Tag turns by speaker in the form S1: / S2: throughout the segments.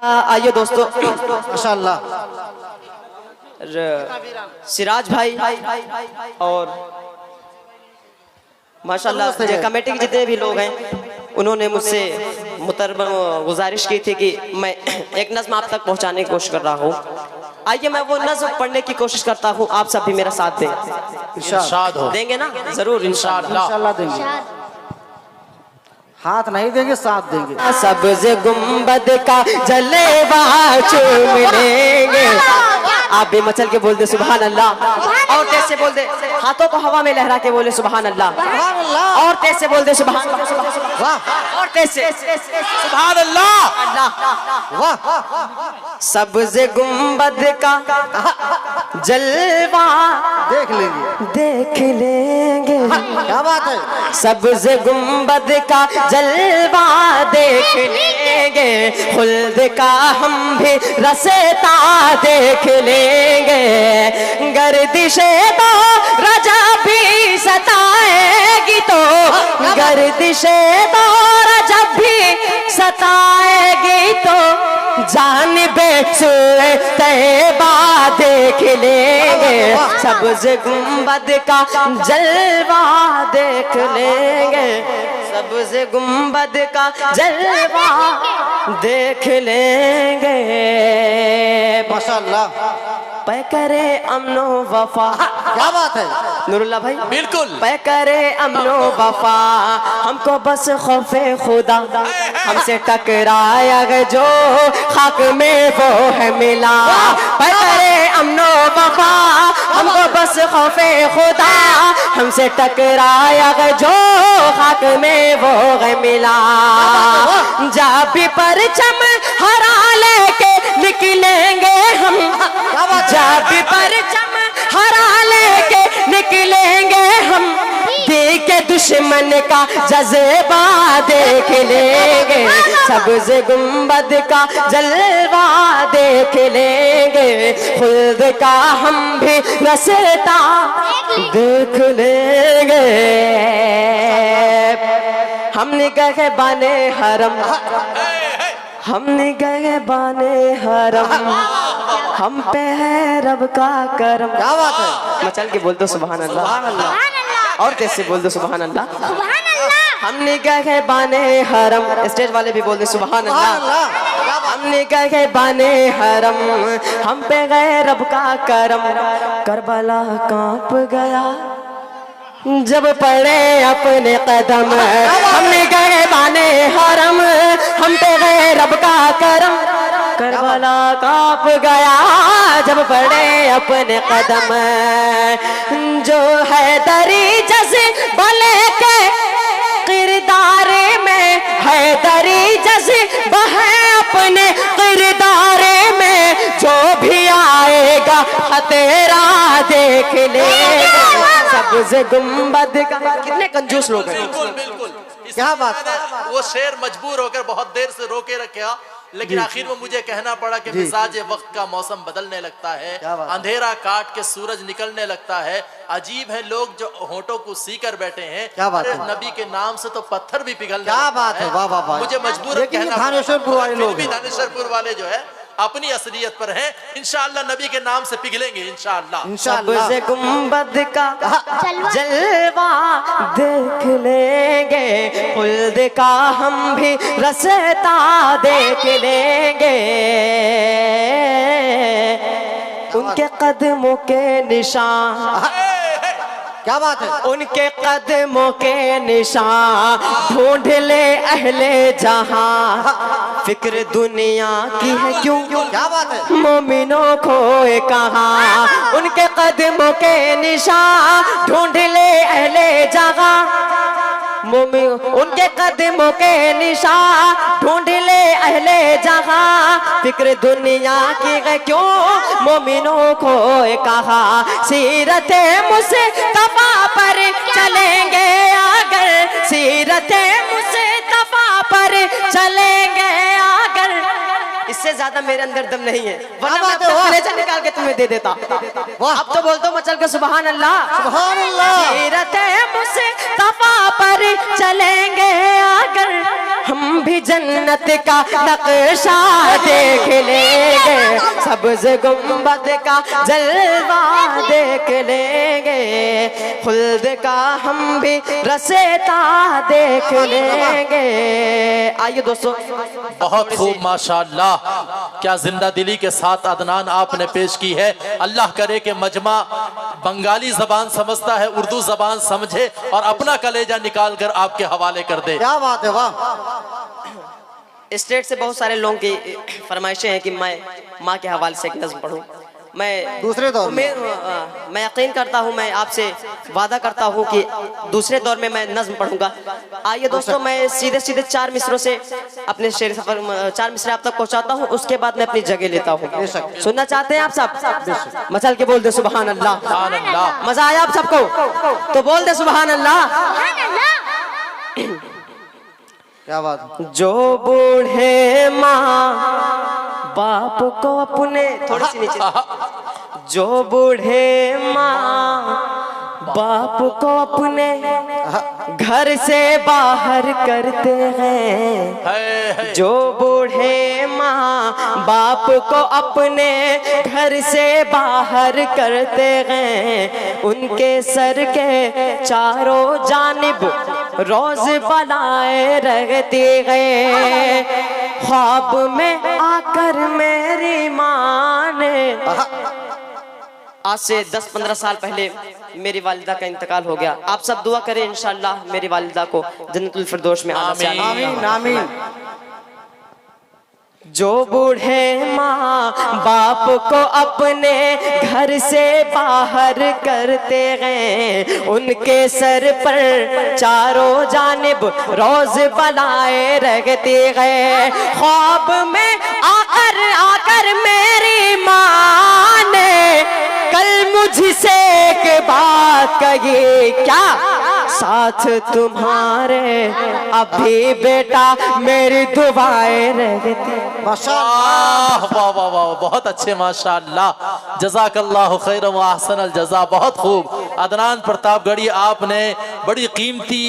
S1: आइए दोस्तों,
S2: माशाअल्लाह
S1: सिराज भाई और माशाअल्लाह जो कमेटी के जितने भी लोग हैं उन्होंने मुझसे गुजारिश की थी कि मैं एक नज़्म आप तक पहुंचाने की कोशिश कर रहा हूँ। आइए मैं वो नज़्म पढ़ने की कोशिश करता हूँ, आप सब भी मेरा साथ दें।
S2: इरशाद हो।
S1: देंगे ना? जरूर
S2: इंशाअल्लाह देंगे। हाथ नहीं देंगे, साथ देंगे।
S1: सब्ज़ गुंबद का जलवा चूम लेंगे। आप भी मचल के बोल दे सुभान अल्लाह, और तेज से बोल दे, हाथों को हवा में लहरा के बोले सुभान अल्लाह, और तेज से बोल दे सुभान अल्लाह, और तेज से सुभान अल्लाह। वाह। सब्ज़ गुंबद का जलवा
S2: देख लेंगे,
S1: देख लेंगे।
S2: क्या बात है।
S1: सब्ज़ गुंबद का जलवा देख लेंगे, खुल्द का हम भी रसता देख लेंगे। गर्दिशे तो रजा भी सताएगी, तो गर्दिशे तो रजा भी सताएगी, तो जान बेचुए तैबा देख लेंगे। सब्ज़ गुंबद का जलवा देख लेंगे, सब्ज़ गुंबद का जलवा देख लेंगे।
S2: माशाअल्लाह।
S1: पैकरे अमनो वफा।
S2: क्या बात है
S1: नूरुल्लाह भाई,
S3: बिल्कुल।
S1: पैकरे अमनो वफा, हमको बस खौफे खुदा, हमसे टकराया जो खाक में वो है मिला। पैकरे अमनो वफा, हमको बस खौफे खुदा, हमसे टकराया जो खाक में वो है मिला। जा भी परचम हरा लेके निकलेंगे हम, जा भी परचम हरा लेके निकलेंगे हम, देख के दुश्मन का जज्बा देख लेंगे। सब्ज़ गुंबद का जलवा देख लेंगे, खुद का हम भी रसता देख लेंगे। हमने गए बाने हरम, हमने गए बाने हरम, हम पे है रब का करम।
S2: क्या बात है।
S1: मचल के बोल दो सुभान अल्लाह, और तेज से बोल दो सुभान अल्लाह। हमने गए बाने हरम, स्टेज वाले भी बोल दे सुभान अल्लाह। हमने गए बाने हरम, हम पे गए रब का करम। करबला कांप गया जब पड़े अपने कदम, हमने गए बाने हरम, हम पे गए रब का करम। करबला कांप गया जब पड़े अपने कदम, जो है दरी जज़्बा लेके किरदार में, है दरी जज़्बा है अपने किरदार में, जो भी आएगा तेरा देख लेगा। सब्ज़ गुंबद का, कितने कंजूस लोग हैं।
S3: बिल्कुल बिल्कुल।
S2: क्या बात है।
S3: वो शेर मजबूर होकर बहुत देर से रोके रखा, लेकिन आखिर में मुझे कहना पड़ा कि मिजाज वक्त का मौसम बदलने लगता है, अंधेरा काट के सूरज निकलने लगता है। अजीब है लोग जो होठों को सी कर बैठे हैं।
S2: क्या बात है।
S3: नबी के नाम से तो पत्थर भी पिघलने
S2: क्या बात है। वाह वाह वाह।
S3: मुझे मजबूर कहना,
S2: थानेश्वरपुर वाले लोग,
S3: थानेश्वरपुर वाले जो है अपनी असलियत पर हैं। इंशाअल्लाह नबी के नाम से पिघलेंगे इंशाअल्लाह।
S1: सब्ज़ गुंबद का जलवा देख लेंगे, खुल्द का हम भी रसता देख लेंगे। उनके कदमों के निशान,
S2: क्या बात है।
S1: उनके कदमों के निशान ढूंढ ले अहले जहां, फिक्र दुनिया की है क्यों,
S2: क्या बात है।
S1: मोमिनों खोए कहाँ, उनके कदमों के निशान ढूंढ ले अहले जहां, उनके कदमों के निशान ढूंढ ले अहले जहां, फिक्र दुनिया की है क्यों, मोमिनों को कहा। सीरते मुस्तफा पर चलेंगे अगर, सीरते मुस्तफा पर चलेंगे अगर, इससे ज्यादा मेरे अंदर दम नहीं है, वरना मैं अपना कलेजा निकाल के तुम्हें दे देता। अब तो बोल दो मचल के सुभान अल्लाह।
S2: सुभान अल्लाह।
S1: सीरते मुस्तफा पर चलेंगे अगर, हम भी जन्नत का नक्शा देख लेंगे, सब्ज गुंबद का जलवा देख लेंगे, खुल्द का हम भी रसेता देख लेंगे। आइए दोस्तों,
S3: बहुत खूब माशाअल्लाह, क्या जिंदा दिली के साथ अदनान आपने पेश की है। अल्लाह करे कि मजमा बंगाली जबान समझता है, उर्दू जबान समझे और अपना कलेजा निकाल कर आपके हवाले कर दे।
S2: क्या बात है, वाह।
S1: स्टेट से बहुत सारे लोगों की फरमाइशें हैं कि मैं माँ के हवाले से एक नज़्म पढ़ूं। मैं
S2: दूसरे दौर में
S1: मैं यकीन करता हूँ, मैं आपसे वादा करता हूँ कि दूसरे दौर में मैं नज़्म पढ़ूंगा। आइए दोस्तों, मैं सीधे सीधे 4 मिसरों से अपने शेर सफर 4 मिसरे आप तक पहुँचाता हूँ, उसके बाद मैं अपनी जगह लेता हूँ। सुनना चाहते हैं आप सब? मचल के बोल दे सुबहान अल्लाह।
S3: सुभान अल्लाह।
S1: मजा आया आप सबको? तो बोल दे सुबहान अल्लाह।
S2: क्या बात है।
S1: जो बूढ़े माँ बाप को अपने, थोड़ी सी नीचे, जो बूढ़े माँ बाप को अपने घर से बाहर करते हैं, जो बूढ़े माँ बाप को अपने घर से बाहर करते हैं, उनके सर के चारों जानिब रोज बनाए रहते गए, ख्वाब में आकर मेरी माँ ने। आज से 10-15 साल पहले मेरी वालिदा का इंतकाल हो गया। आप सब दुआ करें इंशाअल्लाह मेरी वालिदा को जन्नतुल फिरदौस में आना चाहिए।
S2: आमीन आमीन।
S1: जो बूढ़े माँ बाप को अपने घर से बाहर करते हैं, उनके सर पर चारों जानिब रोज बनाए रहते हैं, ख्वाब में आकर आकर मेरी माँ ने कल मुझसे एक बात कही, क्या साथ तुम्हारे अभी बेटा मेरी दुआएं रहती।
S3: वाह वाह वाह वाह, बहुत अच्छे माशाअल्लाह, जज़ाकल्लाहु खैरन व अहसनल जज़ा। बहुत खूब अदनान प्रतापगढ़ी, आपने बड़ी कीमती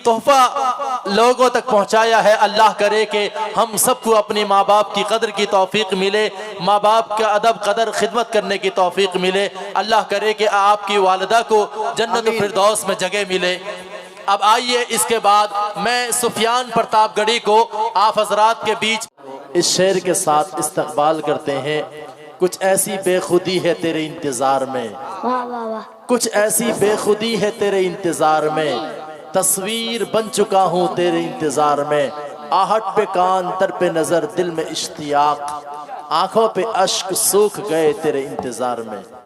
S3: तोहफा लोगों तक पहुंचाया है। अल्लाह करे कि हम सबको अपने माँ बाप की कदर की तौफीक मिले, माँ बाप का अदब कदर खिदमत करने की तौफीक मिले। अल्लाह करे कि आपकी वालिदा को जन्नत फिरदौस में जगह मिले। अब आइए इसके बाद मैं सुफियान प्रतापगढ़ी को आप हजरात के बीच इस शेर के साथ इस्तकबाल करते हैं। कुछ ऐसी बेखुदी है तेरे इंतजार में, कुछ ऐसी बेखुदी है तेरे इंतजार में, तस्वीर बन चुका हूँ तेरे इंतजार में, आहट पे कान दर पे नजर दिल में इश्तियाक, आंखों पे अश्क सूख गए तेरे इंतजार में।